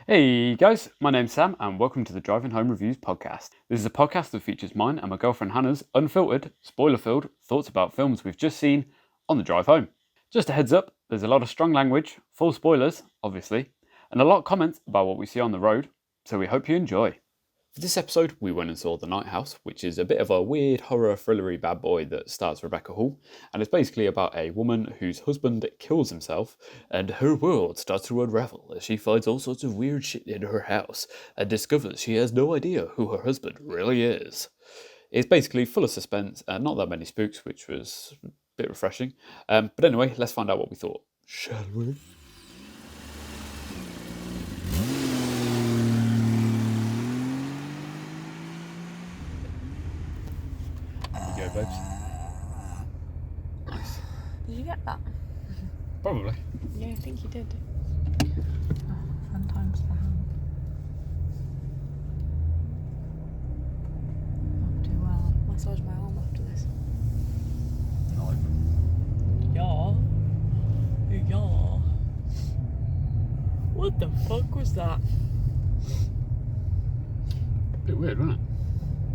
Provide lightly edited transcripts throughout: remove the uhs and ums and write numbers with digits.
Hey guys, my name's Sam and welcome to the Driving Home Reviews podcast. This is a podcast that features mine and my girlfriend Hannah's unfiltered, spoiler-filled thoughts about films we've just seen on the drive home. Just a heads up, there's a lot of strong language, full spoilers, obviously, and a lot of comments about what we see on the road, so we hope you enjoy. For this episode, we went and saw The Night House, which is a bit of a weird horror thrillery bad boy that stars Rebecca Hall, and it's basically about a woman whose husband kills himself, and her world starts to unravel as she finds all sorts of weird shit in her house, and discovers she has no idea who her husband really is. It's basically full of suspense, and not that many spooks, which was a bit refreshing. But anyway, let's find out what we thought. Shall we? Go, babes. Nice. Did you get that? Probably. Yeah, I think you did. Oh, fun times for hand. I'll do massage my arm after this. No. Yeah. What the fuck was that? A bit weird, wasn't it?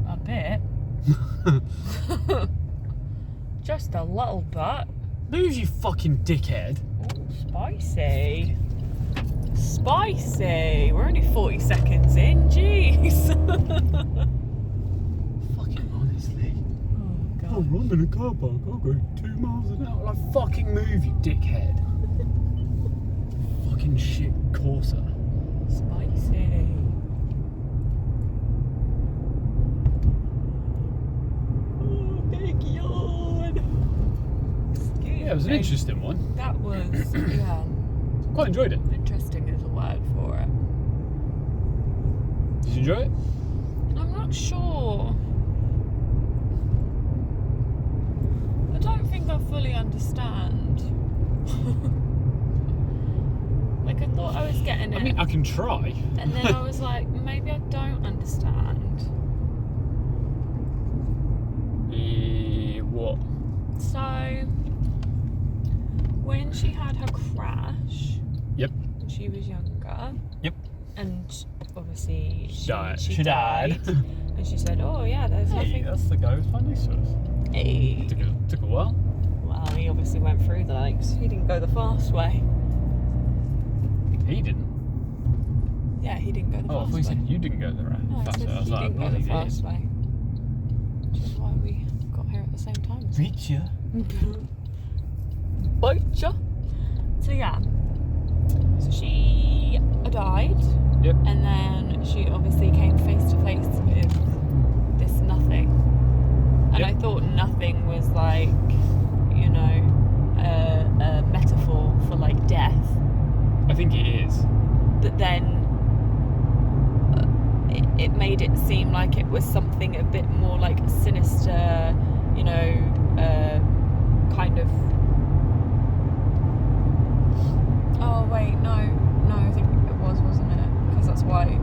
A bit. Just a little bit. Move, you fucking dickhead. Oh, spicy. Spicy. We're only 40 seconds in. Jeez. Fucking honestly. Oh, God. I'm in a car park. I'll go 2 miles an hour. Like, fucking move, you dickhead. Fucking shit Corsa. Spicy. Oh, big yawn. Yeah, it was an interesting one. That was, yeah, Quite enjoyed it. interesting is a word for it. Did you enjoy it? I'm not sure. I don't think I fully understand. Like, I thought I was getting it. I mean, I can try. And then I was like, maybe I don't understand. What? So, when she had her crash, Yep. when she was younger, Yep. and obviously she died. and she said, oh yeah, there's nothing. that's the guy who's finally saw us. Hey. Took a while. Well, he obviously went through the lakes. He didn't go the fast way. He didn't. Yeah, he didn't go the Oh, I fast thought you way. said you didn't go the No, I fast said way. I was he like, didn't go bloody the fast did. way. Which is why we got here at the same time. Beat you. Butcher. So yeah. So she died. Yep. And then she obviously came face to face with this nothing. And Yep. I thought nothing was like, you know, a metaphor for like death. I think it is. But then it made it seem like it was something a bit more like sinister, you know, kind of. Oh wait, no, I think it wasn't it? Because that's why.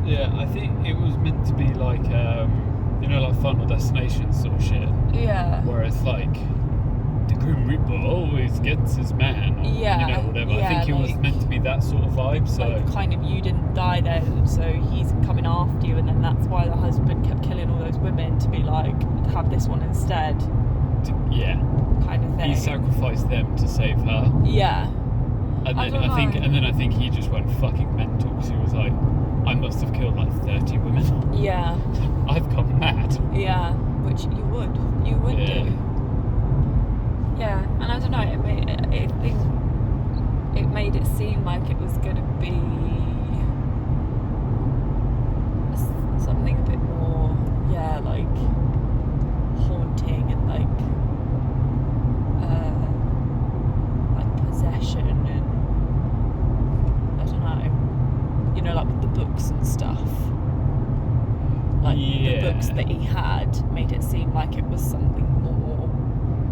Yeah, I think it was meant to be like, you know, like Final Destination sort of shit. Yeah. Where it's like, the Grim Reaper always gets his man. Or, Yeah, you know, whatever. yeah, I think it was like- meant to be that sort of vibe, so. Like kind of you didn't die then, so he's coming after you, and then that's why the husband kept killing all those women to be like, have this one instead, Yeah. kind of thing. He sacrificed them to save her. Yeah. And I then don't I think he just went fucking mental because he was like, I must have killed like 30 women. Yeah. I've gone mad. Yeah. Which you would Yeah. do. Yeah, and I don't know. It made it seem like it was gonna be something a bit more, yeah, like haunting and like possession and I don't know. You know, like with the books and stuff. Like the books that he had made it seem like it was something more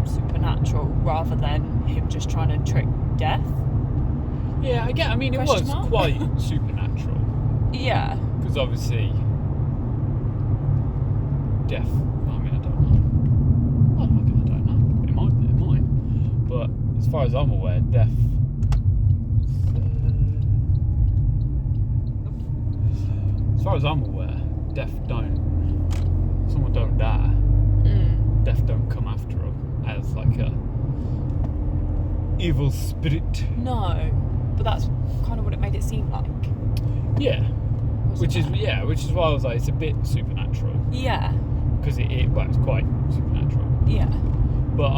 supernatural rather than him just trying to trick death. Yeah, I mean, it Question was mark? quite supernatural. Yeah. Because obviously, death, I mean, I don't know. Well, I don't know. It might. But as far as I'm aware, death far as I'm aware, death don't. Someone don't die. Death don't come after them as like a evil spirit. No, but that's kind of what it made it seem like. Yeah. Wasn't it? Which is why I was like, it's a bit supernatural. Yeah. Because it's quite supernatural. Yeah. But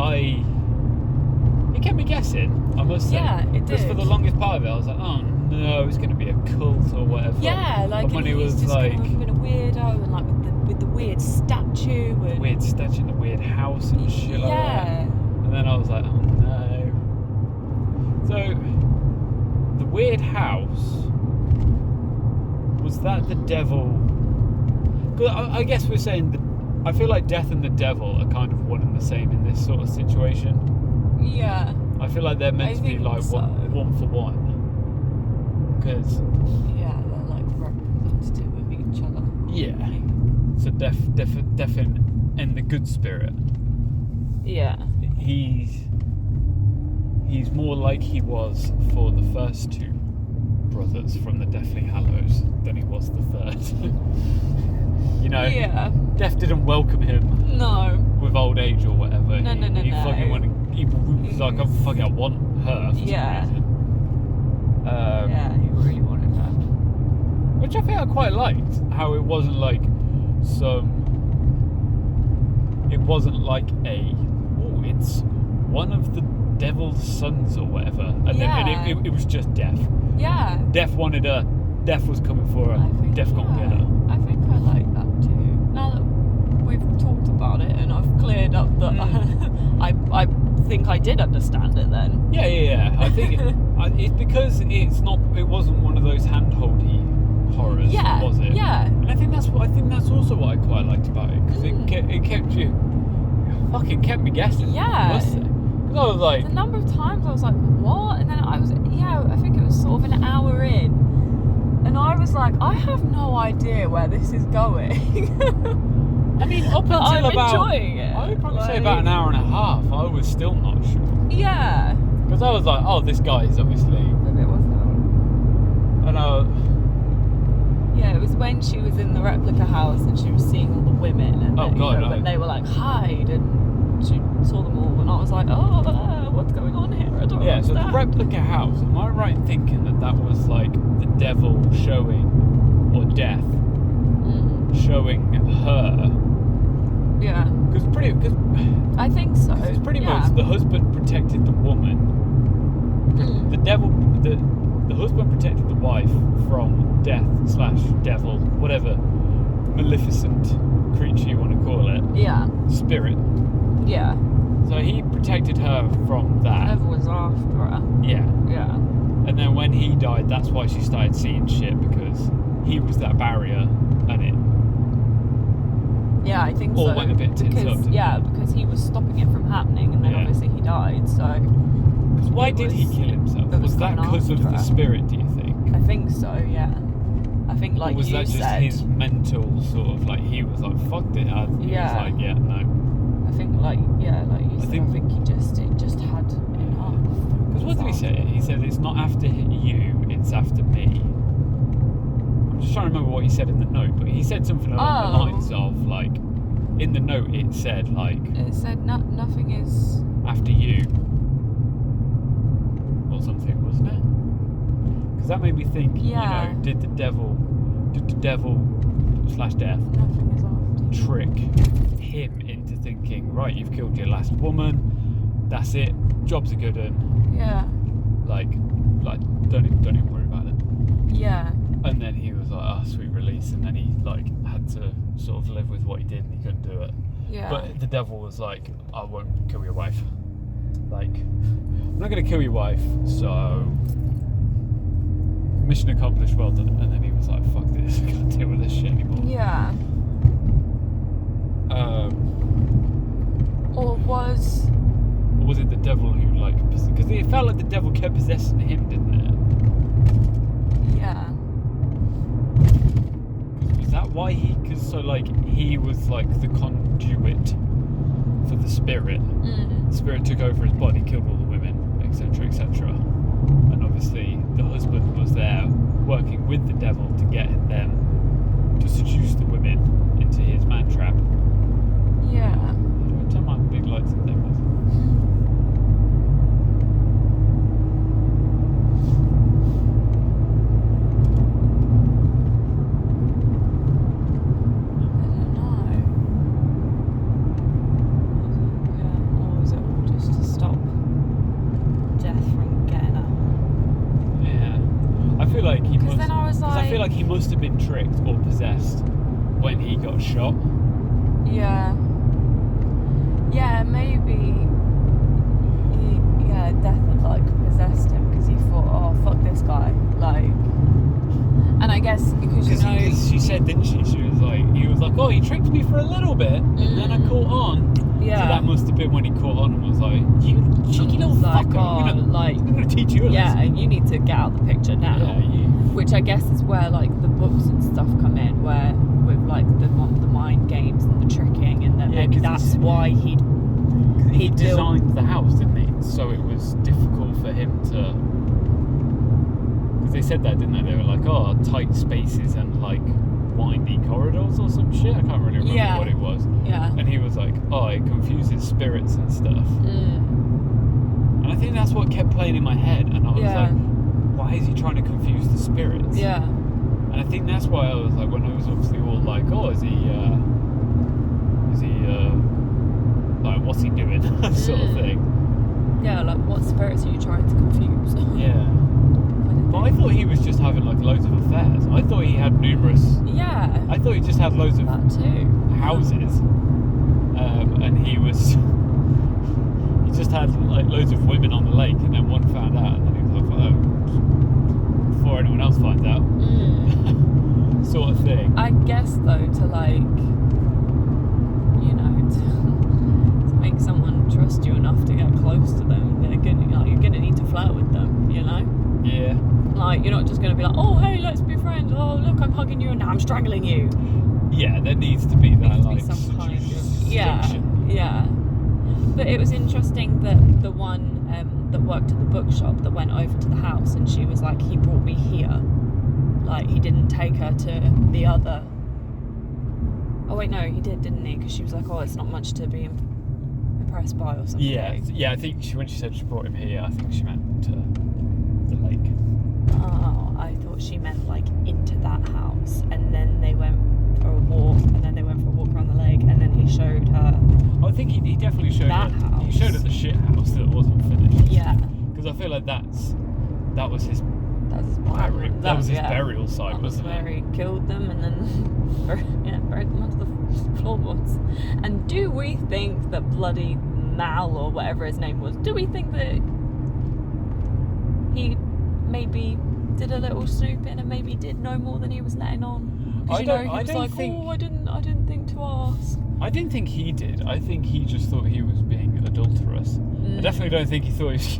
it kept me guessing, I must say. Yeah, it did. Because for the longest part of it, I was like, oh no, it's going to be a cult or whatever. Yeah, like, and when and it he's was just like, kind of been a weirdo, and like with the weird statue and weird statue in the weird house and shit like that. yeah. And then I was like, oh no. So, the weird house, was that the devil? Because I guess we're saying that I feel like death and the devil are kind of one and the same in this sort of situation. Yeah. I feel like they're meant to be think like so. one for one. Because Yeah, they're like representative of each other. yeah, so death in the good spirit. Yeah. He's more like he was for the first two brothers from the Deathly Hallows than he was the third. You know, Yeah. Death didn't welcome him No. with old age or whatever. No, He no. fucking went. He was like, I want her. For Yeah. some reason. Yeah, he really wanted that. Which I think I quite liked. How it wasn't like it wasn't like it's one of the devil's sons or whatever, and Yeah. then it was just Death. Yeah. Death wanted her. Death was coming for her. Death got get her. I think I like that too. Now that we've talked about it and I've cleared up that I think I did understand it then. Yeah. I think it's because it wasn't one of those handholdy horrors, Yeah. was it? Yeah. And I think that's also what I quite liked about it, because it kept you fucking kept me guessing. Yeah. Must say. Because I was like, The number of times I was like, what? And then I think it was sort of an hour in. And I was like, I have no idea where this is going. I mean, up But until I'm about enjoying it. I would probably say about an hour and a half, I was still not sure. Yeah. Because I was like, oh, this guy is obviously, Maybe it wasn't. and Yeah, it was when she was in the replica house and she was seeing all the women, and Oh, God, no. when they were like hide, and she saw them all, and I was like, oh, what's going on here? I don't yeah. So understand. the replica house. Am I right in thinking that was like the devil showing, or Death showing her? Yeah, Because I think so. it's pretty yeah. much the husband protected the woman. The devil, the husband protected the wife from Death/devil, whatever maleficent creature you want to call it, Yeah, spirit. yeah. So he protected her from that. Everyone's after her. Yeah. Yeah, And then when he died, that's why she started seeing shit, because he was that barrier, and it yeah. I think all so. went a bit tits up. didn't it? Because he was stopping it from happening, and then Yeah. obviously he died. So Because why did he kill himself? it was Was that coming because of after the her. spirit, do you think? I think so. Yeah, I think Or like was you that just said. his mental sort of like, he was like, fuck it, he was Yeah. like, yeah, no. I think like you said. I think it just had enough. Because what did he say? He said, it's not after you, it's after me. I'm just trying to remember what he said in the note, but he said something along the lines of like, in the note it said like, It said nothing is. after you, or something, wasn't it? Because that made me think, Yeah. you know, did the devil /death Nothing is after. trick him into thinking, right, you've killed your last woman, that's it, job's a good one, Yeah. like don't even worry about it. Yeah. And then he was like, oh, sweet release, and then he like had to sort of live with what he did, and he couldn't do it. Yeah. But the devil was like, I won't kill your wife. Like, I'm not going to kill your wife, so mission accomplished, well done. And then he was like, fuck this, I can't deal with this shit anymore. Yeah. Or was. Or was it the devil who, like, because it felt like the devil kept possessing him, didn't it? Yeah. Was that why because so, like, he was, like, the conduit for the spirit. The spirit took over his body, killed all the women, etc., etc. And obviously the husband was there working with the devil to get them to seduce the women into his man trap. Yeah. Turn my big lights in there, please. I feel like he must have been tricked or possessed when he got shot. Yeah. Yeah, maybe. Death had like possessed him because he thought, oh fuck this guy, like. And I guess because she said, didn't she? He was like, oh, he tricked me for a little bit, and then I caught on. Yeah. So that must have been when he caught on and was like, you cheeky little fucker, I'm gonna teach you a lesson. Yeah, you need to get out of the picture now. Yeah, which I guess is where like the books and stuff come in, where with like the mind games and the tricking, and then maybe that's why he designed the house, didn't he? So it was difficult for him to. Because they said that, didn't they? They were like, oh, tight spaces and like windy corridors or some shit. I can't really remember what it was. Yeah. And he was like, oh, it confuses spirits and stuff. And I think that's what kept playing in my head, and I was like, why is he trying to confuse the spirits? Yeah. And I think that's why I was like, when I was obviously all like, oh, is he like, what's he doing? Sort of thing. Yeah, like, what spirits are you trying to confuse? Yeah. But I thought he was just having like loads of affairs. I thought he had numerous. Yeah. I thought he just had loads of that too. houses. And he was. He just had like loads of women on the lake, and then one found out, and then he was like, oh, before anyone else finds out. Sort of thing. I guess though, to like, you know, to make someone trust you enough to get close to them, you're gonna need to flirt with them, you know? Yeah. Like, you're not just gonna be like, oh hey, let's be friends, oh look, I'm hugging you and now I'm strangling you. Yeah, there needs to be that like some kind of yeah. But it was interesting that the one that worked at the bookshop that went over to the house, and she was like, he brought me here. Like, he didn't take her to the other. Oh wait, no, he did, didn't he? Because she was like, oh, it's not much to be impressed by or something. Yeah. I think when she said she brought him here, I think she meant to the lake. Oh, I thought she meant like into that house, and then they went for a walk, and then they went for a walk around the lake, and then he showed her. I think he definitely showed that her. House. He showed her the shit house that wasn't finished. Yeah. Because I feel like that was his. That was his burial. That was his burial site, wasn't it? Where he killed them and then buried them under the floorboards. And do we think that bloody Mal, or whatever his name was, do we think that he maybe did a little snooping and maybe did know more than he was letting on? Because he was like, oh, I didn't think to ask. I didn't think he did. I think he just thought he was being adulterous. I definitely don't think he thought he was.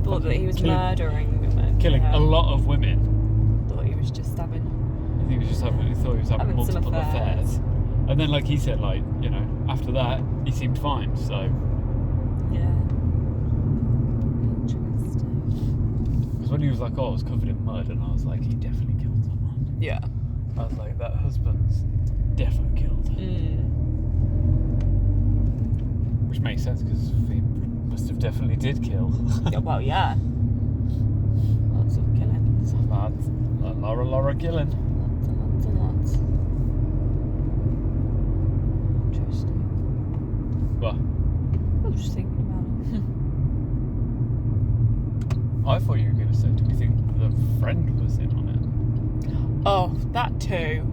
Thought that he was murdering women. Killing a lot of women. Thought he was just having. I think he thought he was having multiple affairs. And then, like he said, like, you know, after that, he seemed fine. So. Yeah. Interesting. Because when he was like, oh, I was covered in mud, and I was like, he definitely killed someone. Yeah. I was like, that husband's defo killed. Which makes sense because he must have definitely did kill. Yeah, well, yeah. Lots of killings. Laura killing. Lots and lots. Interesting. What? I was just thinking about it. I thought you were going to say, do we think the friend was in on it? Oh, that too.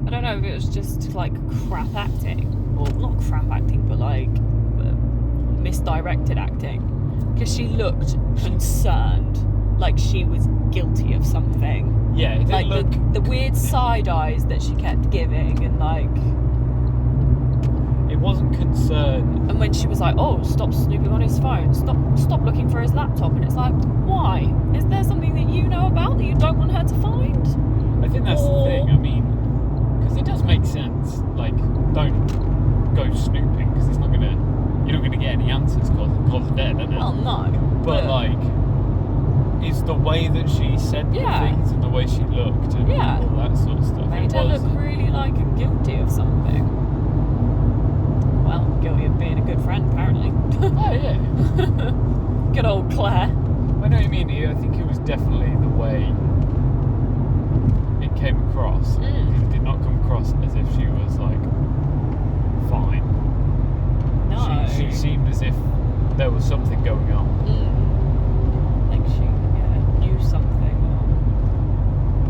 I don't know if it was just like crap acting. Well, not crap acting, but like misdirected acting. Because she looked concerned, like she was guilty of something. Yeah, it did like look... the weird side eyes that she kept giving, and like... It wasn't concern. And when she was like, oh, stop snooping on his phone, stop looking for his laptop, and it's like, why? Is there something that you know about that you don't want her to find? I think that's the thing, I mean, because it does make sense. Like, don't go snooping, because you're not going to get any answers because they're dead, isn't it? Well, no. But like, it's the way that she said things and the way she looked and all that sort of stuff. Made made her look really like guilty of something. Well, guilty of being a good friend, apparently. Oh, yeah. Good old Claire. I know what you mean. I think it was definitely the way it came across. It did not come across as if she was, like, fine. No. She seemed as if there was something going on. Like she knew something or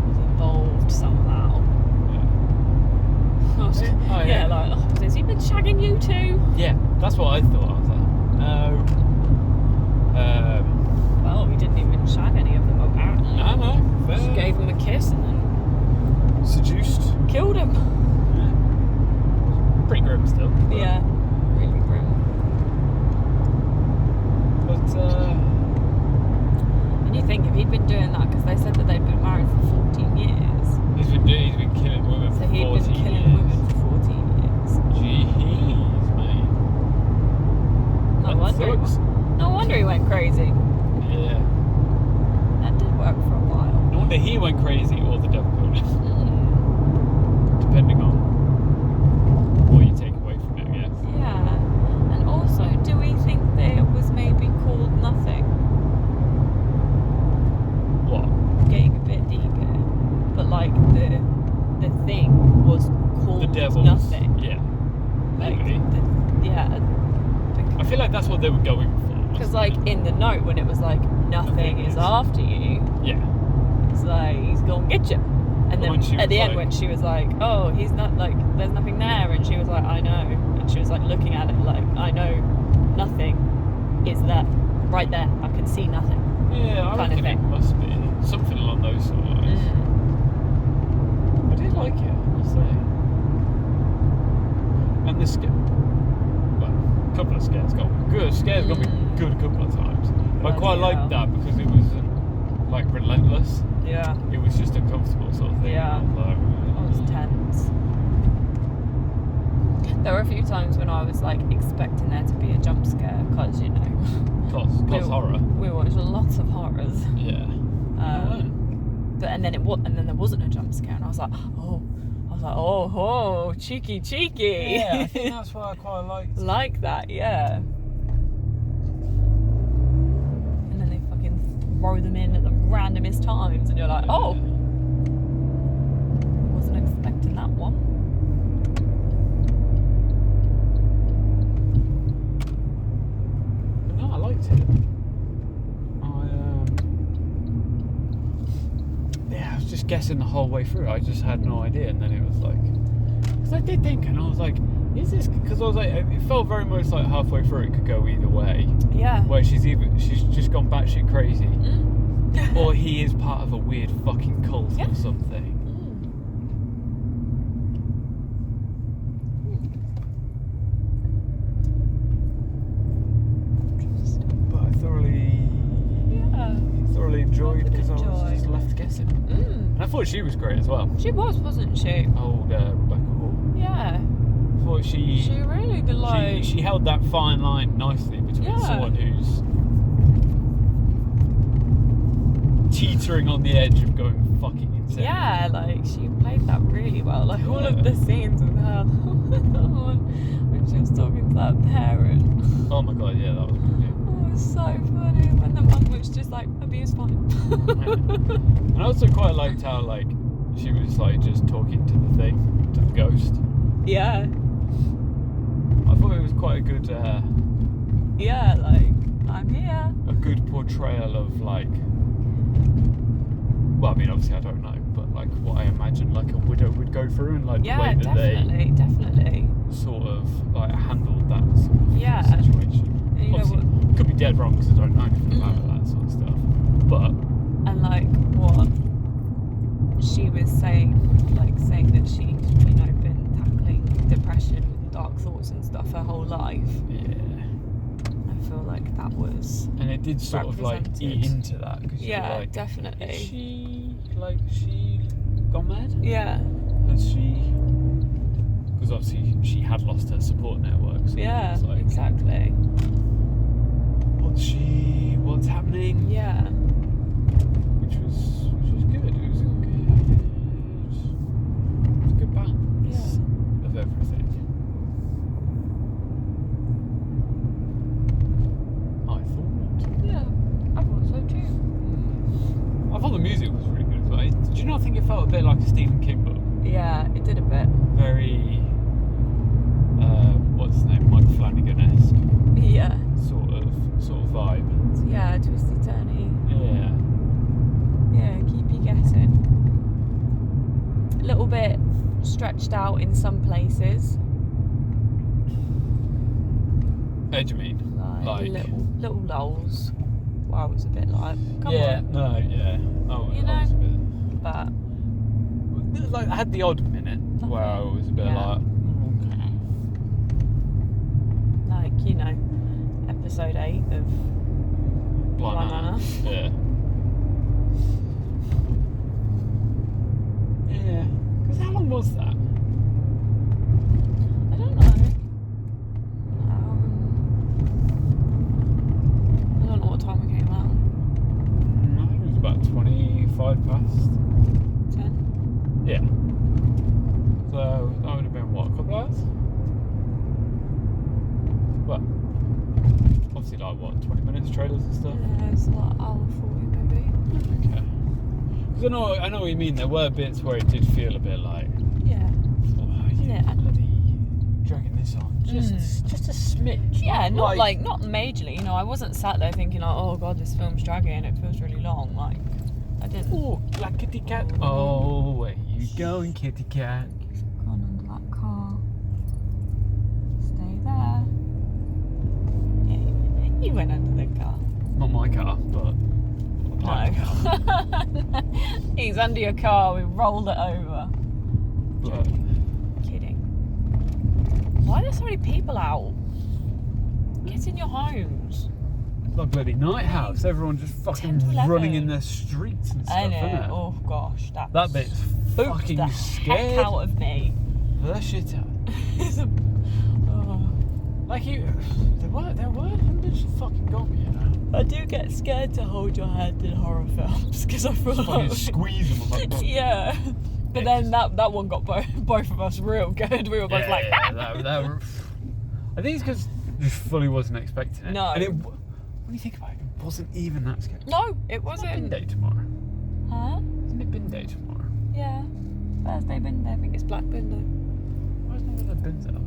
was involved somehow. Yeah. Like, has he been shagging you too? Yeah, that's what I thought. I was like, no. Well, he didn't even shag any of them, apparently. No, fair. Just gave him a kiss and then Seduced. killed him. Yeah. Pretty grim still. But, Yeah, really grim. But, And you think if he'd been doing that, because they said that they'd been married for 14 years. he's been killing women So for he'd 14 been killing years. women for 14 years. Jeez, mate. No wonder he went crazy. Yeah. That did work for a while. No wonder he went crazy or the devil killed him. Depending on what you take away from it, I guess. Yeah. And also, do we think that it was maybe called nothing? What? Getting a bit deep here. But like the thing was called The devil's. nothing. Yeah. Like, Maybe. I I feel like that's what they were going for. because like in the note when it was like nothing is after you, Yeah. it's like he's gonna get you. And then When she at the was end like- when she was like, oh, he's not like, there's nothing there, and she was like, I know, and she was like looking at it like, I know nothing is that right there, I can see nothing. Yeah, I Kind of reckon it thing. must be something along those sort of lines. I did like it, I'll say. And the scare, well, a couple of scares got good. Scares got me good a couple of times. But I quite Bloody liked hell. that because it wasn't like relentless. Yeah, It was just uncomfortable sort of thing. Yeah. I was like, I was tense. There were a few times when I was like expecting there to be a jump scare because Cos horror. we watched lots of horrors. Yeah. But and then there wasn't a jump scare, and I was like, oh, cheeky. Yeah, I think that's why I quite liked it. Like that, yeah. And then they fucking throw them in at the randomest times, and you're like, oh, wasn't expecting that one. But no, I liked it. I was just guessing the whole way through. I just had no idea, and then it was like, because I did think, and I was like, is this? Because I was like, it felt very much like halfway through it could go either way. Yeah. Where she's just gone batshit crazy, or he is part of a weird fucking cult or something. But I thoroughly enjoyed because I was just left guessing. And I thought she was great as well. She was, wasn't she? Old Rebecca Hall. Yeah. I thought she really did like. she held that fine line nicely between someone who's teetering on the edge of going fucking insane. Yeah, like she played that really well. Like all of the scenes with her when she was talking to that parent. Oh my god, yeah, that was brilliant. Oh, it was so funny when the mum was just like, abuse fine. And I also quite liked how like she was like just talking to the thing, to the ghost. Yeah. I thought it was quite a good Yeah, like, I'm here. a good portrayal of like, well, I mean obviously I don't know, but like what I imagine like a widow would go through, and like the way that definitely. they sort of like handled that sort of situation. And you know Obviously, could be dead wrong because I don't know anything about that sort of stuff. But and like what she was saying that she'd, been tackling depression and dark thoughts and stuff her whole life. yeah, I feel like that was and it did sort of like eat represented. into that because you're like, definitely. is she gone mad? Yeah. Has she? Because obviously she had lost her support network. So Yeah, it's like, exactly. What's happening? Yeah. Which was good. It was good. not think it felt a bit like a Stephen King book? Yeah, it did a bit. Very, what's his name, Mike Flanagan-esque Yeah. sort of vibe. Yeah, Twisty, turney. Yeah. Yeah, keep you guessing. A little bit stretched out in some places. How do you mean? Like little lulls. Well, I was a bit like, come on. No, yeah. Oh, You I was a know? bit, But like, I had the odd minute where I was a bit Yeah. like, okay. like, you know, episode 8 of Blind Manor. Yeah. Yeah. Because how long was that? I don't know. I don't know what time it came out. I think it was about 25 past. 10? Yeah. So that would have been what, a couple of hours? Well, obviously like what, 20 minutes trailers and stuff? Yeah, it's like hour 40 maybe. Okay. Because I know what you mean, there were bits where it did feel a bit like, Yeah. oh, you Yeah. bloody dragging this on. Just a smidge. Yeah, not majorly. You know, I wasn't sat there thinking like, oh god, this film's dragging. It feels really long. Like, I didn't. Oh, like kitty cat. Oh, where you going, kitty cat? Gone under that car. Stay there. Yeah, you went under the car. Not my car, but my car. No. He's under your car. We rolled it over. But Kidding. Why are there so many people out? Get in your homes. it's like bloody night house. Everyone just 10 fucking to 11. running in their streets and stuff, I know. innit? Oh gosh, That bit's spooked fucking the scared heck out of me. the shit out. Oh. Like there were hundreds of fucking got me, you know. I do get scared to hold your hand in horror films because I feel Just fucking like squeeze them. I'm like, yeah. But then that one got both of us real good. We were both like, that I think it's because just fully wasn't expecting it. No. And when you think about it, it wasn't even that scary. no, it It's not bin wasn't. day tomorrow. Huh? Isn't it bin day tomorrow? Yeah. Thursday bin day. I think it's Black bin day. Why is none of the bins out?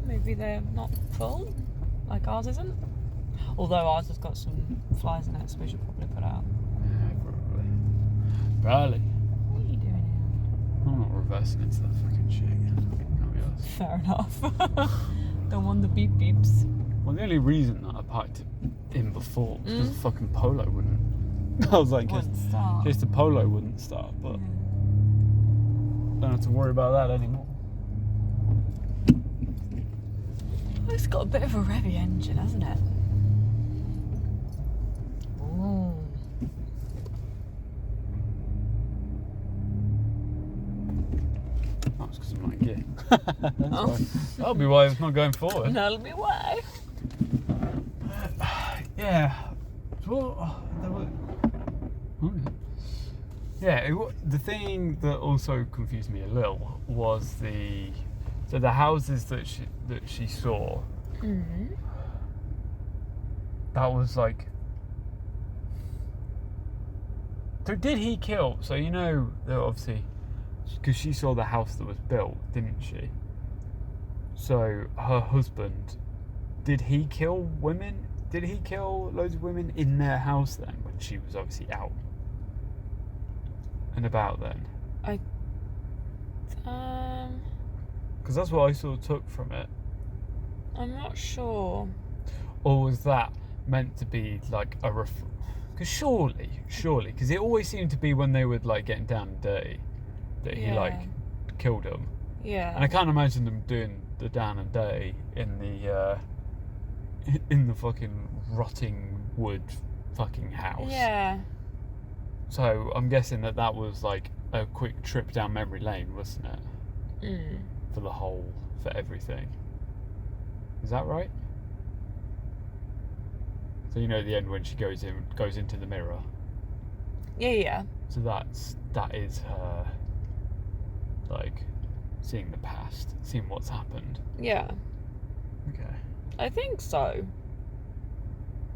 Maybe they're not full, like ours isn't. Although ours has got some flies in it, so we should probably put out. Yeah, probably. Probably. What are you doing I'm not reversing into that fucking shit again. Can't be arsed. here? Fair enough. Don't want the beep beeps. Well, the only reason that I parked it in before was because the fucking Polo wouldn't. I was like, Wouldn't start. just the Polo wouldn't start, but don't have to worry about that anymore. Oh, it's got a bit of a revvy engine, hasn't it? Ooh. That's because I'm not in gear. That'll be why it's not going forward. That'll be why. Yeah. Well, there were. Oh, yeah. The thing that also confused me a little was the houses that she saw. Mm-hmm. That was like. So did he kill? So you know, obviously, because she saw the house that was built, didn't she? So her husband, did he kill women? Did he kill loads of women in their house then, when she was obviously out and about then? Because that's what I sort of took from it. I'm not sure. Or was that meant to be like a because surely, because it always seemed to be when they were like getting down and dirty that he like killed them. Yeah. And I can't imagine them doing the down and dirty in the fucking rotting wood fucking house. Yeah. So I'm guessing that was like a quick trip down memory lane, wasn't it? Mm. For everything. Is that right? So you know at the end when she goes into the mirror. Yeah. So that is her like seeing the past, seeing what's happened. Yeah. Okay. I think so.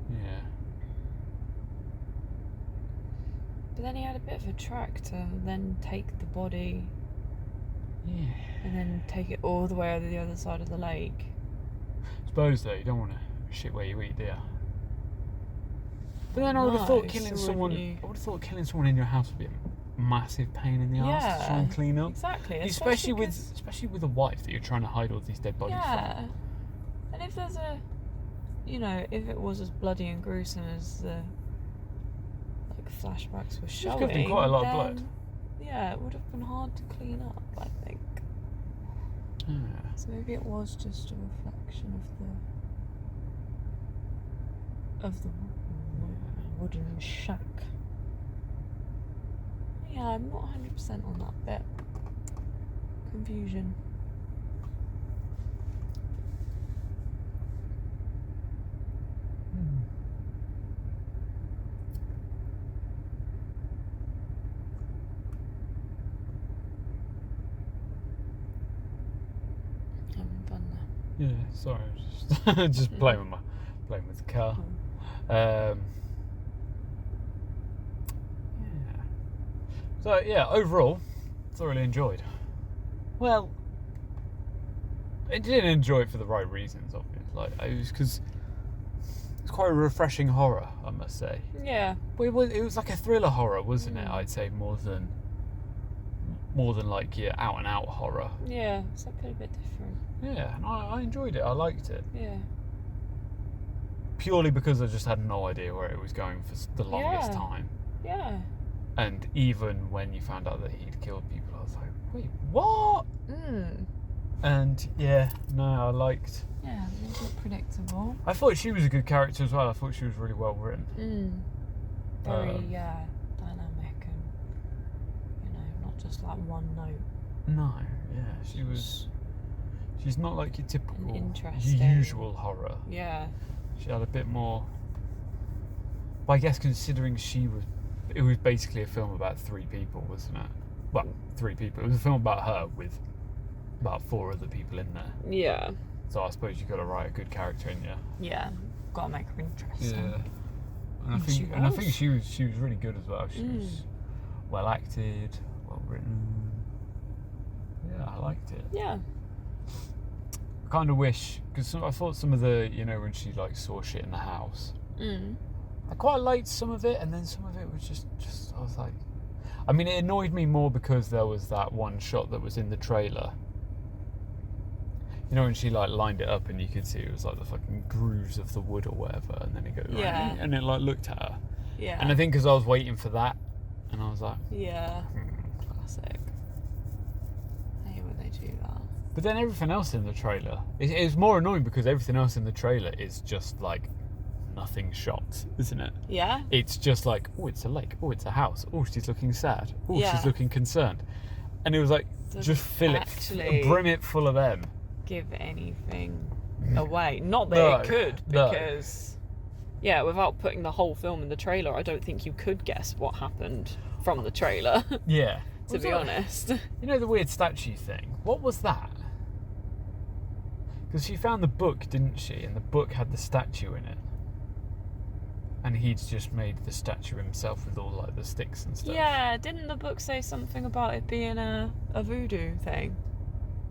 Yeah. But then he had a bit of a track to then take the body Yeah. and then take it all the way over the other side of the lake. I suppose though, you don't want to shit where you eat, do you? But then I would have thought killing someone. I would have thought killing someone in your house would be a massive pain in the ass to try and clean up. Exactly. Especially with a wife that you're trying to hide all these dead bodies from. And if there's a, if it was as bloody and gruesome as the flashbacks were showing, could have been quite a lot of blood. Yeah, it would have been hard to clean up, I think. Yeah. So maybe it was just a reflection of the wooden shack. Yeah, I'm not 100% on that bit. Confusion. Having fun now. Yeah, sorry, I was just playing with the car. Yeah. So yeah, overall, thoroughly enjoyed. Well, I didn't enjoy it for the right reasons, obviously. It was because it's quite a refreshing horror, I must say. Yeah. But it was like a thriller horror, wasn't it? I'd say more than like your out and out horror. Yeah, something a bit different. Yeah, and I enjoyed it. I liked it. Yeah. Purely because I just had no idea where it was going for the longest time. Yeah. And even when you found out that he'd killed people, I was like, wait, what? And yeah, no, I liked. Yeah, a little bit predictable. I thought she was a good character as well. I thought she was really well written. Very, dynamic and, not just like one note. No, yeah, she's not like your typical, usual horror. Yeah. She had a bit more. But I guess considering it was basically a film about 3 people, wasn't it? Well, 3 people. It was a film about her with about 4 other people in there. Yeah. So I suppose you got to write a good character in you. Yeah. Got to make her interesting. Yeah. And I think she was really good as well. She was well acted, well written. Yeah, I liked it. Yeah. I kind of wish, because I thought some of the, when she saw shit in the house. I quite liked some of it, and then some of it was just I was like, I mean, it annoyed me more because there was that one shot that was in the trailer. When she lined it up and you could see it was like the fucking grooves of the wood or whatever, and then it goes and it looked at her. Yeah. And I think because I was waiting for that, and I was like, classic. I hate when they do that. But then everything else in the trailer, it was more annoying because everything else in the trailer is just nothing shot, isn't it? Yeah. It's just like, oh, it's a lake. Oh, it's a house. Oh, she's looking sad. Oh, she's looking concerned. And it was like, just fill it, brim it full of them. Give anything away. Not that it could, because without putting the whole film in the trailer, I don't think you could guess what happened from the trailer. Yeah. To be honest. The weird statue thing. What was that? Because she found the book, didn't she? And the book had the statue in it. And he'd just made the statue himself with all the sticks and stuff. Yeah, didn't the book say something about it being a voodoo thing?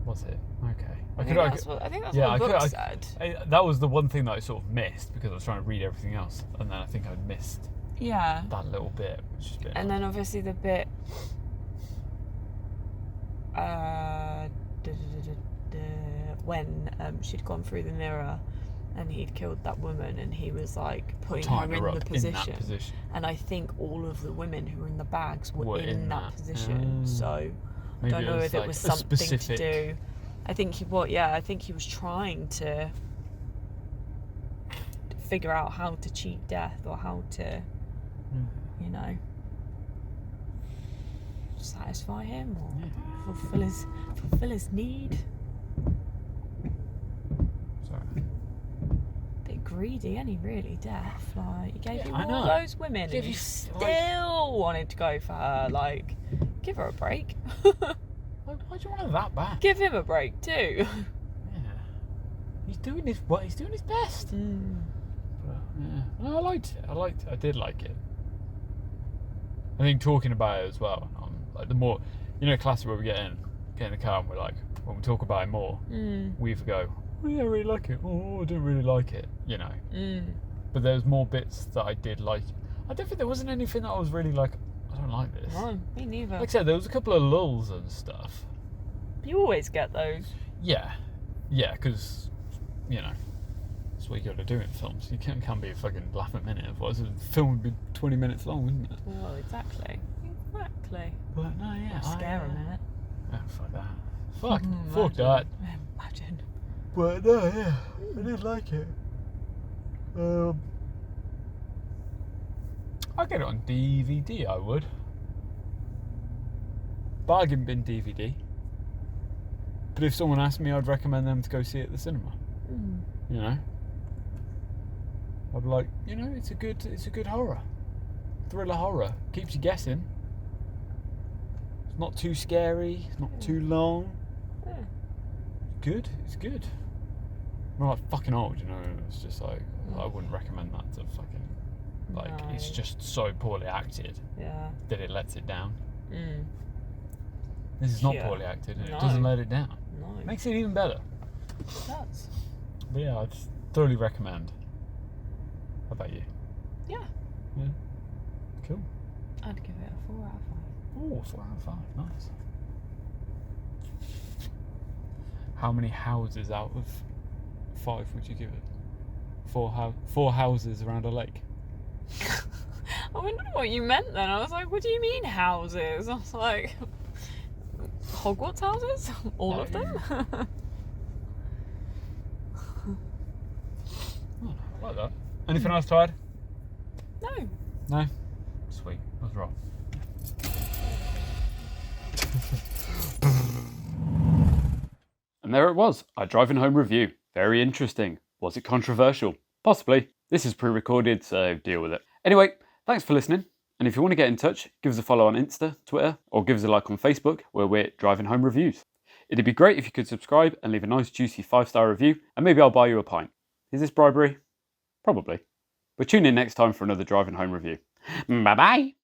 Was it? Okay. I think that's what the book said. That was the one thing that I sort of missed because I was trying to read everything else, and then I think I missed that little bit, which is a bit. And then obviously the bit when she'd gone through the mirror and he'd killed that woman, and he was putting her in the position. And I think all of the women who were in the bags were in that position. So I don't know if it was something to do. I think he was trying to figure out how to cheat death, or how to, satisfy him, or fulfill his need. Sorry. Bit greedy, ain't he? Really, death. He gave you all those women, and you still wanted to go for her. Give her a break. Why do you want her that bad? Give him a break too. Yeah. He's doing his best. But, no, I liked it. I did like it. I think talking about it as well, like the more, classic where we get in the car and we're like, when we talk about it more, we either go, oh yeah, I really like it, oh I didn't really like it, But there's more bits that I did like. I don't think there wasn't anything that I was really like, I don't like this. No, me neither. Like I said, there was a couple of lulls and stuff. You always get those. Yeah, because, that's what you got to do in films. You can't be a fucking laugh a minute, otherwise the film would be 20 minutes long, wouldn't it? Well, exactly. But no, yeah. Scare a minute. Oh, fuck that. Fuck that. Imagine. But no, yeah, I did like it. I'd get it on DVD, I would. Bargain bin DVD. But if someone asked me, I'd recommend them to go see it at the cinema. I'd be like, it's a good horror. Thriller horror. Keeps you guessing. It's not too scary, it's not too long. It's good. I'm not fucking old, it's just like, I wouldn't recommend that to fucking, like, No. It's just so poorly acted that it lets it down. This is not poorly acted and it doesn't let it down. No. It makes it even better. It does. But yeah, I'd thoroughly recommend. How about you? Yeah. Yeah. Cool. I'd give it a 4 out of 5. Oh, 4 out of 5. Nice. How many houses out of 5 would you give it? 4 houses around a lake. I wondered what you meant then. I was like, what do you mean houses? I was like, Hogwarts houses? All of them? Oh, I like that. Anything else, Tide? No. No? Sweet. I was wrong. And there it was, our driving home review. Very interesting. Was it controversial? Possibly. This is pre-recorded, so deal with it. Anyway, thanks for listening. And if you want to get in touch, give us a follow on Insta, Twitter, or give us a like on Facebook, where we're Driving Home Reviews. It'd be great if you could subscribe and leave a nice juicy 5-star review, and maybe I'll buy you a pint. Is this bribery? Probably. But tune in next time for another Driving Home review. Bye bye!